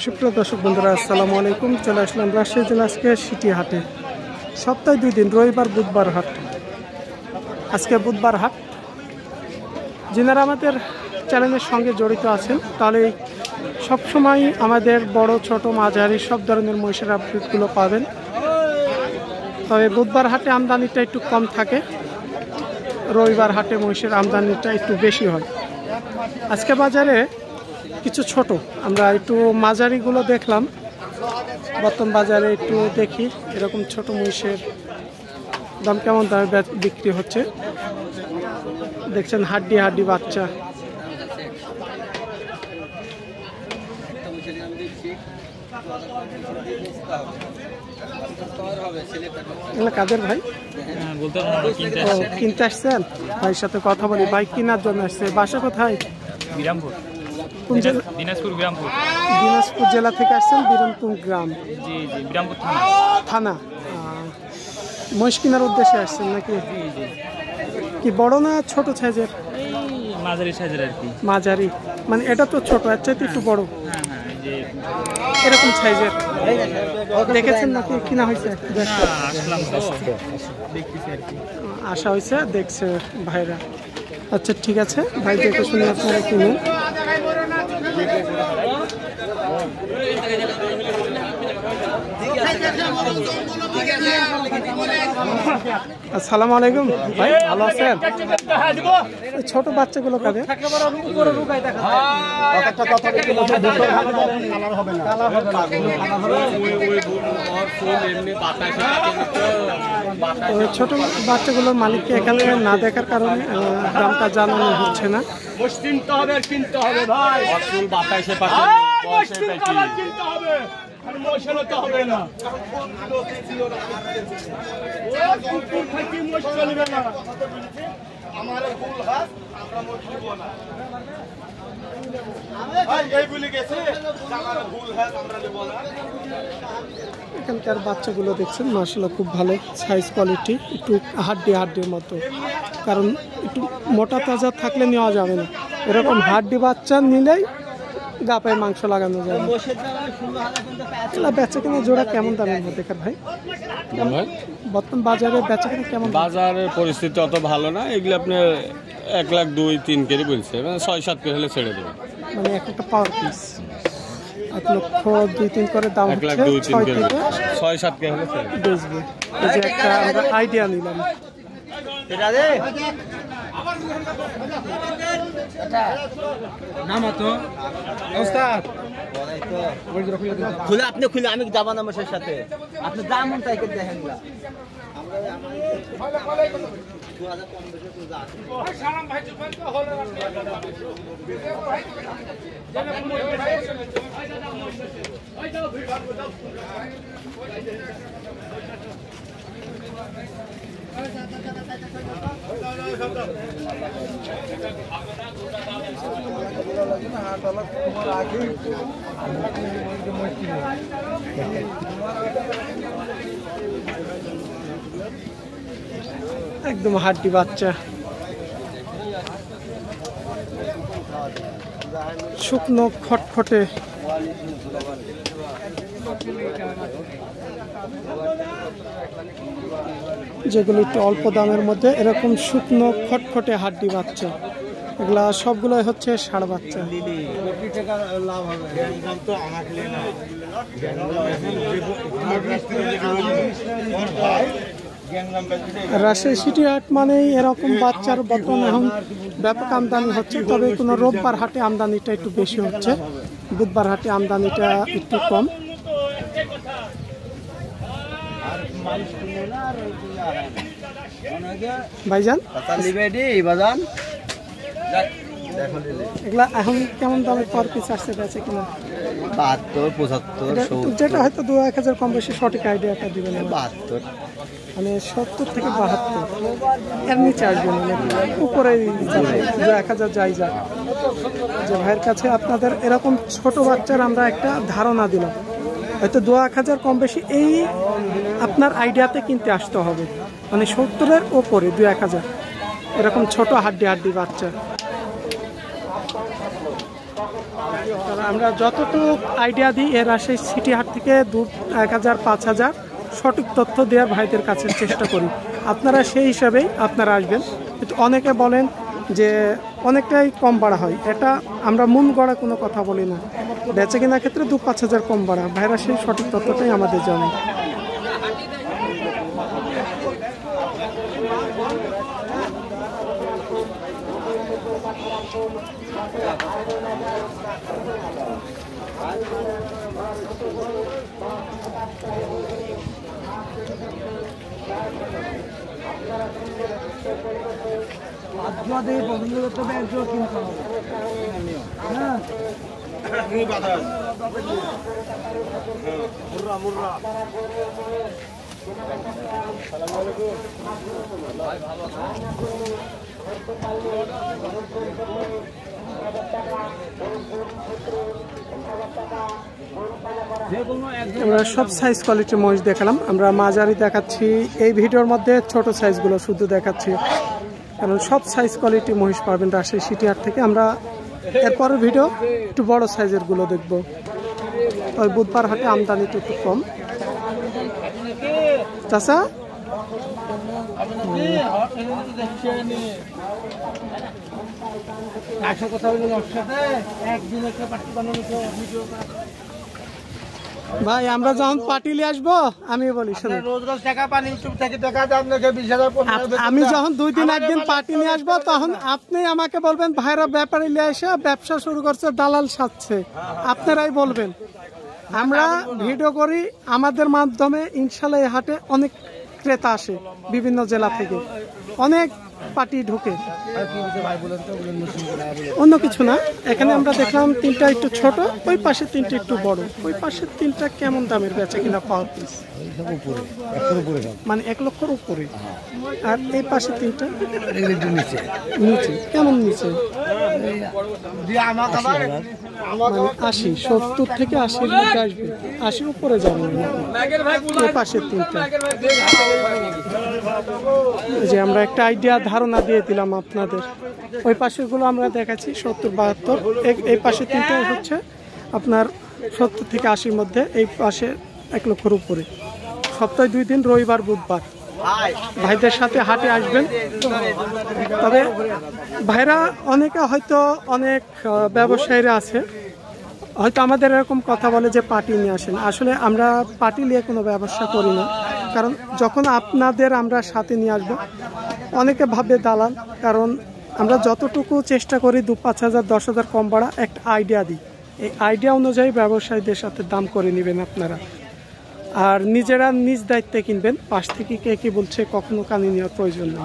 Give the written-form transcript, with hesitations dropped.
সুপ্রিয় দর্শক বন্ধুরা, আসসালামু আলাইকুম। চলে আসলাম রাজশাহী জেলা আজকে সিটি হাটে। সপ্তাহে 2 দিন, রবিবার বুধবার হাট। আজকে বুধবার হাট। যিনারা আমাদের চ্যানেলের সঙ্গে জড়িত আছেন তাহলে সবসময় আমাদের বড় ছোট মাঝারি সব ধরনের মহিষের আপডেটগুলো পাবেন। তবে বুধবার হাটে আমদানিটা একটু কম থাকে, রবিবার হাটে মহিষের আমদানিটা একটু বেশি হয়। আজকে বাজারে কিছু ছোট, আমরা একটু মাঝারিগুলো দেখলাম। বর্তমান বাজারে একটু দেখি এরকম ছোট মহিষের দাম কেমন দামে বিক্রি হচ্ছে। দেখছেন হাড্ডি হাড্ডি বাচ্চা। এগুলো কাদের ভাই? কিনতে আসছেন? ভাইয়ের সাথে কথা বলি। ভাই কেনার জন্য আসছে। বাসা কোথায়? বিরামপুর। দিনাজপুর বিরামপুর। দিনাজপুর জেলা থেকে আসছেন বিরামপুর গ্রাম? জি জি, বিরামপুর থানা। থানা। মহিষ কেনার উদ্দেশ্যে আসছেন নাকি? কি বড় না ছোট সাইজের? মাঝারি সাইজের আর কি। মাঝারি মানে এটা তো ছোট, এর চাইতে একটু বড়। হ্যাঁ হ্যাঁ, যে এরকম সাইজের দেখেছেন নাকি কিনা হয়েছে? আসলাম তো দেখতেছি আর কি। আশা হয়েছে, দেখছে ভাইরা। আচ্ছা ঠিক আছে ভাই, দেখে শুনে আপনারা কিনুন। আসসালামু আলাইকুম ভাই, ভালো আছেন? ছোট বাচ্চাগুলো কাদের? ছোট বাচ্চাগুলোর মালিককে এখানে না দেখার কারণে দামটা জানানো হচ্ছে না। এখানকার বাচ্চাগুলো দেখছেন মাশাআল্লাহ খুব ভালো সাইজ কোয়ালিটি, একটু হাড্ডির মতো। কারণ একটু মোটা তাজা থাকলে নেওয়া যাবে না, এরকম হাড্ডি বাচ্চা নিলেই গা পায়ে মাংস লাগানো যাবে। বেচা কেনা জোড়া কেমন দামের মধ্যে ভাই? বর্তমান বাজারে বেচা কেনা কেমন? বাজারের পরিস্থিতি অত ভালো না, এগুলো আপনার 1,02,3 কেজি বলছে, 6-7 কেজি হলে ছেড়ে দেবে। মানে একটা পাওয়ার পিস 1,02,3 করে দাম হচ্ছে, 6-7 কেজি হলে ছেড়ে বেচবে। এই যে একটা আমরা আইডিয়া নিলাম। খুলে আপনি খুলে আমি যাবো না মশের সাথে, আপনি যেমন তাই করে দেখেন না। একদম হাড্ডি বাচ্চা, শুকনো খটখটে। যেগুলো একটু অল্প দামের মধ্যে এরকম শুকনো খটখটে হাড্ডি বাচ্চা, এগুলা সবগুলোই হচ্ছে ষাঁড় বাচ্চা। রাজশাহী সিটি হাট মানেই এরকম বাচ্চার বর্তমানে এখন ব্যাপক আমদানি হচ্ছে। তবে কোনো রোববার হাটে আমদানিটা একটু বেশি হচ্ছে, বুধবার হাটে আমদানিটা একটু কম। ভাইজান এগুলা এখন কেমন দামে পার পিস আসছে বেচে কিনা? 72-75, যেটা হয়তো 2-1,000 কম বেশি সঠিক আইডিয়াটা দিবেন। 72 মানে 70 থেকে 72 এর নিচে আসবে না, উপরে 2-1,000 যাই যাক। যে ভাইয়ের কাছে আপনাদের এরকম ছোট বাচ্চার আমরা একটা ধারণা দিলাম, হয়তো 2-1,000 কম বেশি এই আপনার আইডিয়াতে কিনতে আসতে হবে। মানে 70-এর ওপরে 2-1,000 এরকম ছোট হাড্ডি বাচ্চা। তারা আমরা যতটুকু আইডিয়া দিই এর আসে সিটি হাট থেকে 1000 5000 সঠিক তথ্য দেওয়ার ভাইদের কাছে চেষ্টা করি। আপনারা সেই হিসাবেই আপনারা আসবেন। কিন্তু অনেকে বলেন যে অনেকটাই কম বাড়া হয়, এটা আমরা মন গড়া কোনো কথা বলি না। বেচে কেনার ক্ষেত্রে 2-5 কম বাড়া, ভাইরা সেই সঠিক তথ্যটাই আমাদের জানে। আমরা সব সাইজ কোয়ালিটির মহিষ দেখালাম, আমরা মাঝারি দেখাচ্ছি এই ভিডিওর মধ্যে, ছোট সাইজগুলো শুধু দেখাচ্ছি, কারণ সব সাইজ কোয়ালিটি মহিষ পাবেন রাজশাহী সিটি হাট থেকে। আমরা এরপরের ভিডিও একটু বড় সাইজের গুলো দেখবো। ওই বুধবার হাটে আমদানিটা একটু কম। চাচা ভাই আমরা যখন পার্টিলে আসবো আমি বলি আমি যখন 2 দিন 1 দিন পার্টি নিয়ে আসবো তখন আপনি আমাকে বলবেন ভাইরা ব্যাপারে নিয়ে এসে ব্যবসা শুরু করছে, দালাল সাজছে, আপনারাই বলবেন। আমরা ভিডিও করি, আমাদের মাধ্যমে ইনশাল্লাহ এই হাটে অনেক ক্রেতা আসে বিভিন্ন জেলা থেকে, অনেক পার্টি ঢুকে। অন্য কিছু না, এখানে আমরা দেখলাম 3টা একটু ছোট, ওই পাশে 3টা একটু বড়। ওই পাশে 3টা কেমন দামের বেচা কিনা পাওয়ার পিস? মানে 1 লক্ষের উপরে। আর এই পাশে 3টা নিচে। কেমন নিচে? মানে 80, 70 থেকে 80 এর মধ্যে আসবে, 80 উপরে যাবে। এই পাশে 3টা, যে আমরা একটা আইডিয়া ধারণা দিয়ে দিলাম আপনাদের। ওই পাশের গুলো আমরা দেখাচ্ছি 70-72, এই পাশে 3টা হচ্ছে আপনার 70 থেকে 80-র মধ্যে, এই পাশে 1 লক্ষের উপরে। সপ্তাহে 2 দিন, রবিবার বুধবার। ভাইদের সাথে হাটে আসবেন। তবে ভাইরা অনেকে হয়তো অনেক ব্যবসায়ীরা আছে হয়তো আমাদের এরকম কথা বলে যে পার্টি নিয়ে আসেন। আসলে আমরা পার্টি নিয়ে কোনো ব্যবসা করি না, কারণ যখন আপনাদের আমরা সাথে নিয়ে আসবো অনেকে ভাববে দালাল, কারণ আমরা যতটুকু চেষ্টা করি 2-5,000 10,000 কম বাড়া একটা আইডিয়া দিই। এই আইডিয়া অনুযায়ী ব্যবসায়ীদের সাথে দাম করে নেবেন আপনারা, আর নিজেরা নিজ দায়িত্বে কিনবেন। পাশ থেকে কে কি বলছে কখনো কানে নেওয়ার প্রয়োজন নেই।